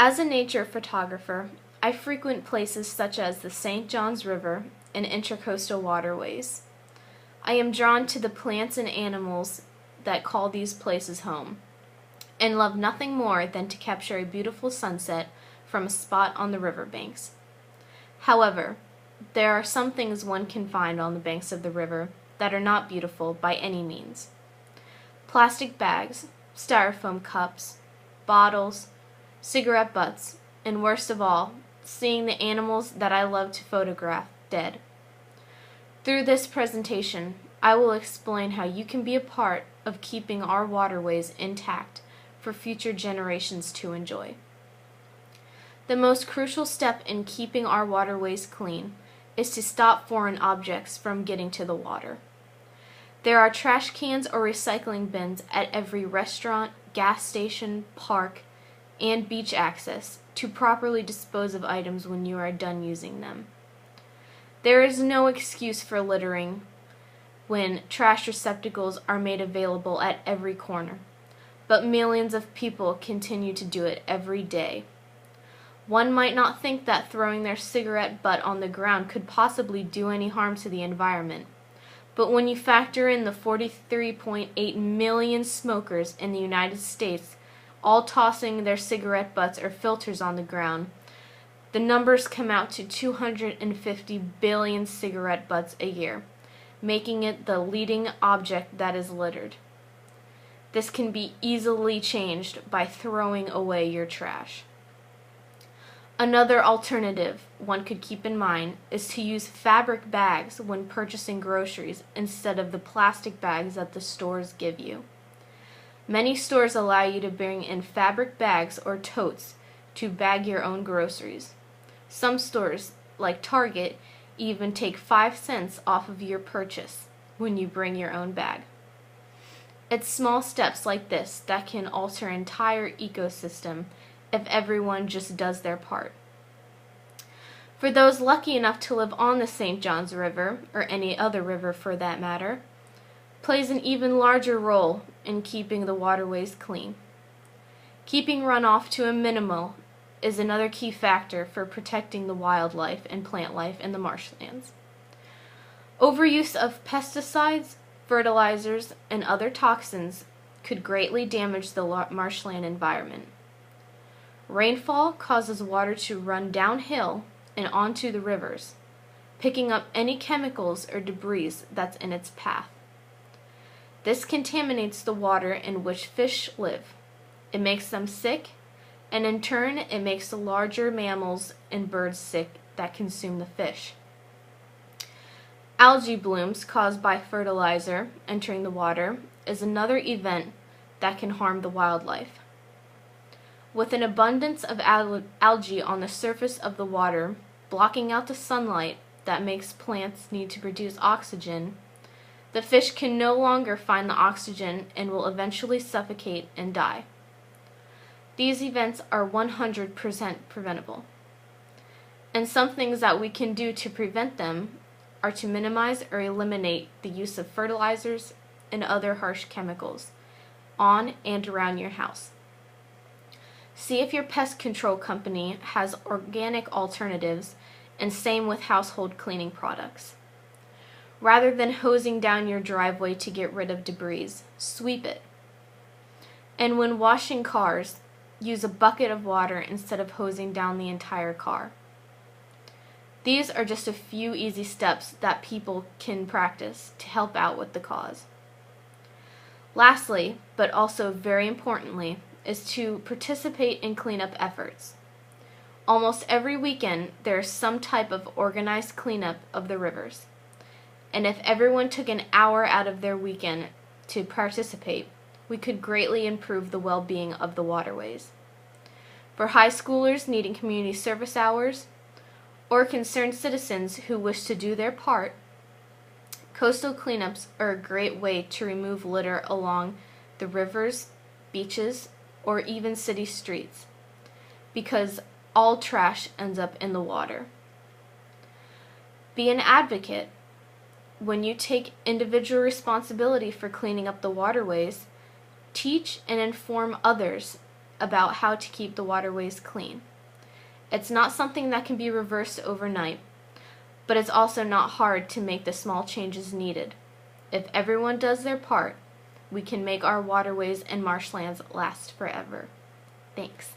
As a nature photographer, I frequent places such as the St. Johns River and intracoastal waterways. I am drawn to the plants and animals that call these places home, and love nothing more than to capture a beautiful sunset from a spot on the riverbanks. However, there are some things one can find on the banks of the river that are not beautiful by any means. Plastic bags, styrofoam cups, bottles, cigarette butts, and worst of all, seeing the animals that I love to photograph dead. Through this presentation, I will explain how you can be a part of keeping our waterways intact for future generations to enjoy. The most crucial step in keeping our waterways clean is to stop foreign objects from getting to the water. There are trash cans or recycling bins at every restaurant, gas station, park, and beach access to properly dispose of items when you are done using them. There is no excuse for littering when trash receptacles are made available at every corner, but millions of people continue to do it every day. One might not think that throwing their cigarette butt on the ground could possibly do any harm to the environment, but when you factor in the 43.8 million smokers in the United States all tossing their cigarette butts or filters on the ground, the numbers come out to 250 billion cigarette butts a year, making it the leading object that is littered. This can be easily changed by throwing away your trash. Another alternative one could keep in mind is to use fabric bags when purchasing groceries instead of the plastic bags that the stores give you. Many stores allow you to bring in fabric bags or totes to bag your own groceries. Some stores, like Target, even take 5 cents off of your purchase when you bring your own bag. It's small steps like this that can alter an entire ecosystem if everyone just does their part. For those lucky enough to live on the St. Johns River, or any other river for that matter, plays an even larger role in keeping the waterways clean. Keeping runoff to a minimum is another key factor for protecting the wildlife and plant life in the marshlands. Overuse of pesticides, fertilizers, and other toxins could greatly damage the marshland environment. Rainfall causes water to run downhill and onto the rivers, picking up any chemicals or debris that's in its path. This contaminates the water in which fish live. It makes them sick, and in turn it makes the larger mammals and birds sick that consume the fish. Algae blooms caused by fertilizer entering the water is another event that can harm the wildlife. With an abundance of algae on the surface of the water, blocking out the sunlight that makes plants need to produce oxygen, the fish can no longer find the oxygen and will eventually suffocate and die. These events are 100% preventable. And some things that we can do to prevent them are to minimize or eliminate the use of fertilizers and other harsh chemicals on and around your house. See if your pest control company has organic alternatives, and same with household cleaning products. Rather than hosing down your driveway to get rid of debris, sweep it. And when washing cars, use a bucket of water instead of hosing down the entire car. These are just a few easy steps that people can practice to help out with the cause. Lastly, but also very importantly, is to participate in cleanup efforts. Almost every weekend, there is some type of organized cleanup of the rivers. And if everyone took an hour out of their weekend to participate, we could greatly improve the well-being of the waterways. For high schoolers needing community service hours, or concerned citizens who wish to do their part, coastal cleanups are a great way to remove litter along the rivers, beaches, or even city streets, because all trash ends up in the water. Be an advocate. When you take individual responsibility for cleaning up the waterways, teach and inform others about how to keep the waterways clean. It's not something that can be reversed overnight, but it's also not hard to make the small changes needed. If everyone does their part, we can make our waterways and marshlands last forever. Thanks.